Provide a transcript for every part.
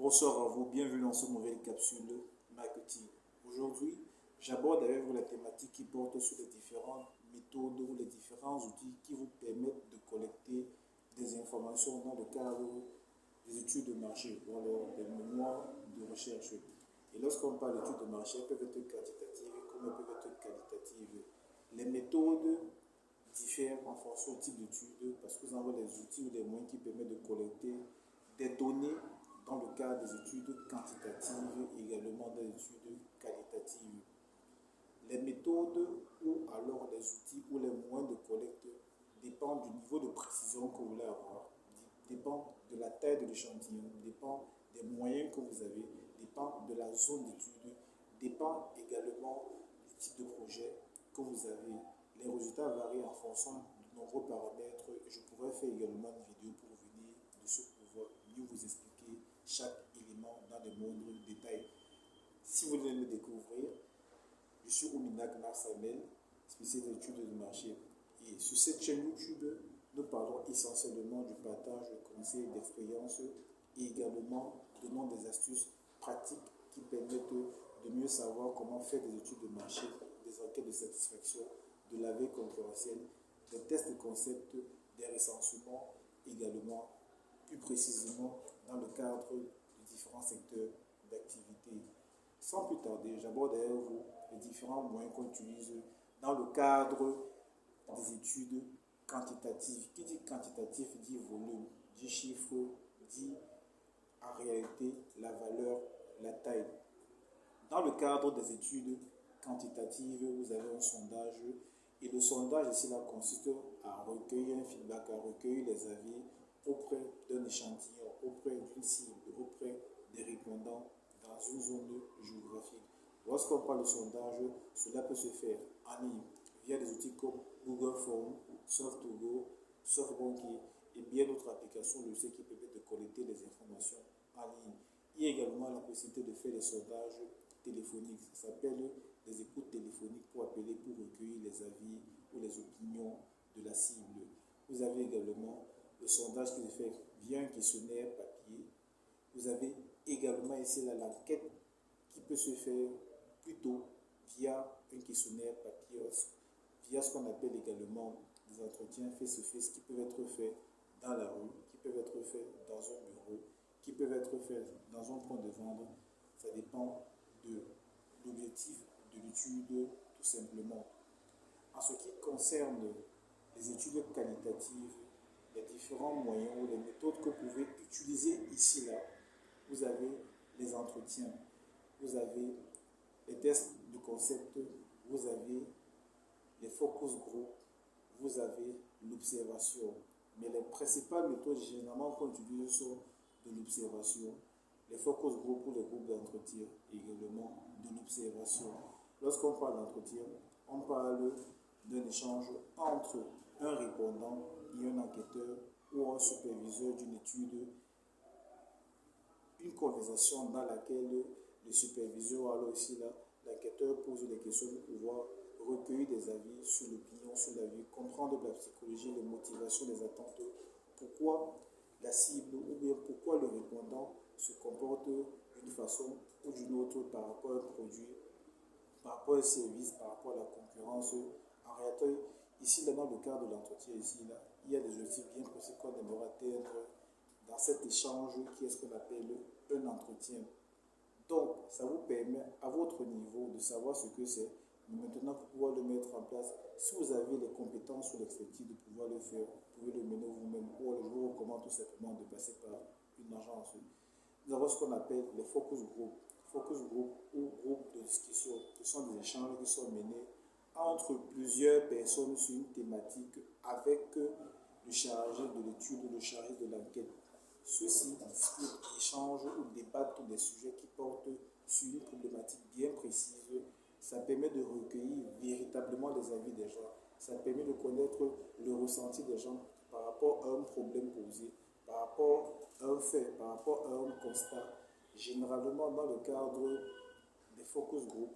Bonsoir à vous, bienvenue dans cette nouvelle capsule marketing. Aujourd'hui, j'aborde avec vous la thématique qui porte sur les différentes méthodes ou les différents outils qui vous permettent de collecter des informations dans le cadre des études de marché ou alors des mémoires de recherche. Et lorsqu'on parle d'études de marché, elles peuvent être quantitatives comme elles peuvent être qualitatives. Les méthodes diffèrent en fonction du type d'étude parce que vous avez les outils ou les moyens qui permettent de collecter des données dans le cadre des études quantitatives et également des études qualitatives. Les méthodes ou alors les outils ou les moyens de collecte dépendent du niveau de précision que vous voulez avoir, dépendent de la taille de l'échantillon, dépendent des moyens que vous avez, dépendent de la zone d'étude, dépendent également du type de projet que vous avez. Les résultats varient en fonction de nombreux paramètres et je pourrais faire également une vidéo pour venir de ce pouvoir mieux vous expliquer chaque élément dans de moindres détails. Si vous voulez me découvrir, je suis Ouminak Narsamel, spécialiste d'études de marché. Et sur cette chaîne YouTube, nous parlons essentiellement du partage de conseils, d'expériences et également donnons des astuces pratiques qui permettent de mieux savoir comment faire des études de marché, des enquêtes de satisfaction, de la veille concurrentielle, des tests de concept, des recensements également, plus précisément dans le cadre de différents secteurs d'activité. Sans plus tarder, j'aborde avec vous les différents moyens qu'on utilise dans le cadre des études quantitatives. Qui dit quantitatif dit volume, dit chiffre, dit en réalité la valeur, la taille. Dans le cadre des études quantitatives, vous avez un sondage et le sondage ici là consiste à recueillir un feedback, à recueillir les avis auprès d'un échantillon, auprès d'une cible, auprès des répondants dans une zone géographique. Lorsqu'on parle de sondage, cela peut se faire en ligne via des outils comme Google Form, Soft2Go, SoftBanking et bien d'autres applications logicielles qui permettent de collecter les informations en ligne. Il y a également la possibilité de faire des sondages téléphoniques. Ça s'appelle des écoutes téléphoniques pour appeler, pour recueillir les avis ou les opinions de la cible. Vous avez également le sondage qui se fait via un questionnaire papier. Vous avez également ici l'enquête qui peut se faire plutôt via un questionnaire papier, via ce qu'on appelle également des entretiens face-to-face qui peuvent être faits dans la rue, qui peuvent être faits dans un bureau, qui peuvent être faits dans un point de vente. Ça dépend de l'objectif de l'étude tout simplement. En ce qui concerne les études qualitatives, les différents moyens ou les méthodes que vous pouvez utiliser ici là, vous avez les entretiens, vous avez les tests de concept, vous avez les focus group, vous avez l'observation. Mais les principales méthodes généralement qu'on utilise sont de l'observation, les focus group ou les groupes d'entretien, également de l'observation. Lorsqu'on parle d'entretien, on parle d'un échange entre un répondant et un enquêteur ou un superviseur d'une étude, une conversation dans laquelle le superviseur, alors ici là, l'enquêteur pose des questions pour pouvoir recueillir des avis sur l'opinion, sur la vie, comprendre la psychologie, les motivations, les attentes, pourquoi la cible ou bien pourquoi le répondant se comporte d'une façon ou d'une autre par rapport à un produit, par rapport à un service, par rapport à la concurrence. En réalité, ici, là, dans le cadre de l'entretien, ici, là, il y a des objectifs bien précis qu'on aimerait atteindre dans cet échange qui est ce qu'on appelle un entretien. Donc, ça vous permet à votre niveau de savoir ce que c'est. Maintenant, pour pouvoir le mettre en place, si vous avez les compétences ou l'expertise de pouvoir le faire, vous pouvez le mener vous-même ou je vous recommande tout simplement de passer par une agence. Nous avons ce qu'on appelle les focus group. Focus group ou groupe de discussion, ce sont des échanges qui sont menés entre plusieurs personnes sur une thématique avec le chargé de l'étude ou le chargé de l'enquête. Ceux-ci discutent, échangent ou débattent des sujets qui portent sur une problématique bien précise. Ça permet de recueillir véritablement les avis des gens. Ça permet de connaître le ressenti des gens par rapport à un problème posé, par rapport à un fait, par rapport à un constat. Généralement, dans le cadre des focus group,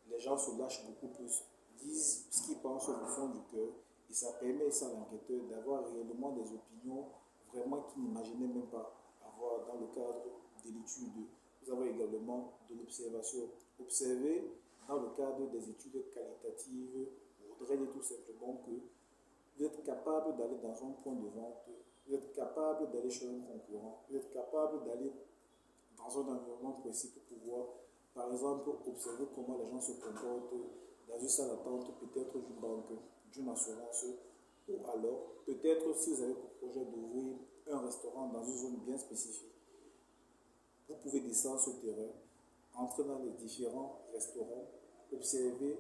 les gens se lâchent beaucoup plus, disent ce qu'ils pensent au fond du cœur, et ça permet à l'enquêteur d'avoir réellement des opinions vraiment qu'ils n'imaginaient même pas avoir dans le cadre de l'étude. Nous avons également de l'observation. Observer dans le cadre des études qualitatives voudrait dire tout simplement que vous êtes capable d'aller dans un point de vente, vous êtes capable d'aller chez un concurrent, vous êtes capable d'aller dans un environnement précis pour pouvoir, par exemple, observer comment les gens se comportent dans une salle d'attente, peut-être d'une banque, d'une assurance, ou alors, peut-être si vous avez pour projet d'ouvrir un restaurant dans une zone bien spécifique, vous pouvez descendre sur le terrain, entrer dans les différents restaurants, observer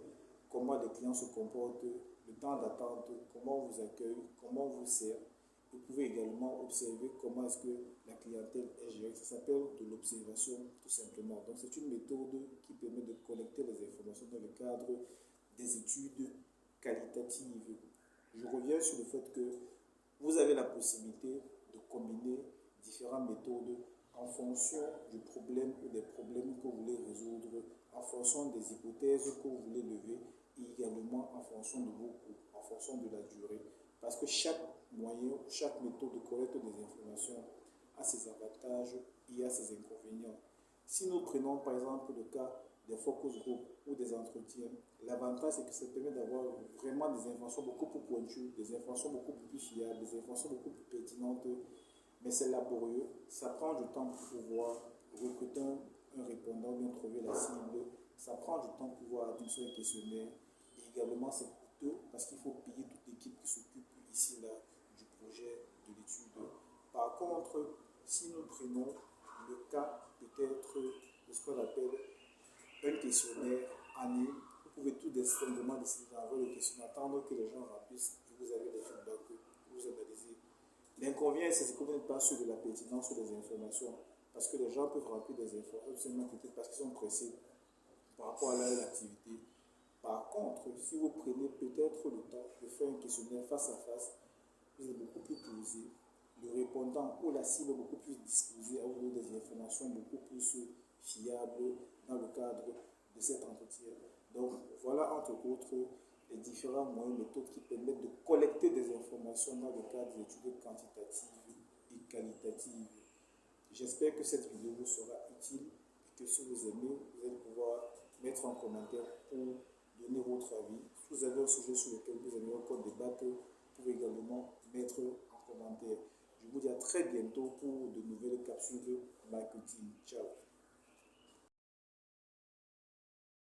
comment les clients se comportent, le temps d'attente, comment on vous accueille, comment on vous sert. Vous pouvez également observer comment est-ce que la clientèle est gérée. Ça s'appelle de l'observation tout simplement. Donc c'est une méthode qui permet de collecter les informations dans le cadre des études qualitatives. Je reviens sur le fait que vous avez la possibilité de combiner différentes méthodes en fonction du problème ou des problèmes que vous voulez résoudre, en fonction des hypothèses que vous voulez lever et également en fonction de vos coûts, en fonction de la durée. Parce que chaque moyen, chaque méthode de collecte des informations a ses avantages et a ses inconvénients. Si nous prenons par exemple le cas des focus group ou des entretiens, l'avantage c'est que ça permet d'avoir vraiment des informations beaucoup plus pointues, des informations beaucoup plus fiables, des informations beaucoup plus pertinentes, mais c'est laborieux, ça prend du temps pour pouvoir recruter un répondant, bien trouver la cible, ça prend du temps pour pouvoir administrer un questionnaire, et également c'est coûteux parce qu'il faut payer toute l'équipe qui s'occupe ici là du projet de l'étude. Par contre, si nous prenons le cas peut-être de ce qu'on appelle un questionnaire année, vous pouvez tout simplement décider d'envoyer le questionnaire, attendre que les gens remplissent et vous avez les feedbacks que vous analysez. L'inconvénient, c'est que vous n'êtes pas sûr de la pertinence des informations, parce que les gens peuvent remplir des informations seulement peut-être parce qu'ils sont pressés par rapport à leur activité. Par contre, si vous prenez peut-être le temps de faire un questionnaire face à face, vous êtes beaucoup plus posé, le répondant ou la cible est beaucoup plus disposé à vous donner des informations beaucoup plus fiables dans le cadre de cet entretien. Donc voilà entre autres les différents moyens, méthodes qui permettent de collecter des informations dans le cadre des études quantitatives et qualitatives. J'espère que cette vidéo vous sera utile et que si vous aimez, vous allez pouvoir mettre en commentaire pour donner votre avis. Si vous avez un sujet sur lequel vous aimez encore débattre, vous pouvez également mettre en commentaire. Je vous dis à très bientôt pour de nouvelles capsules marketing. Ciao.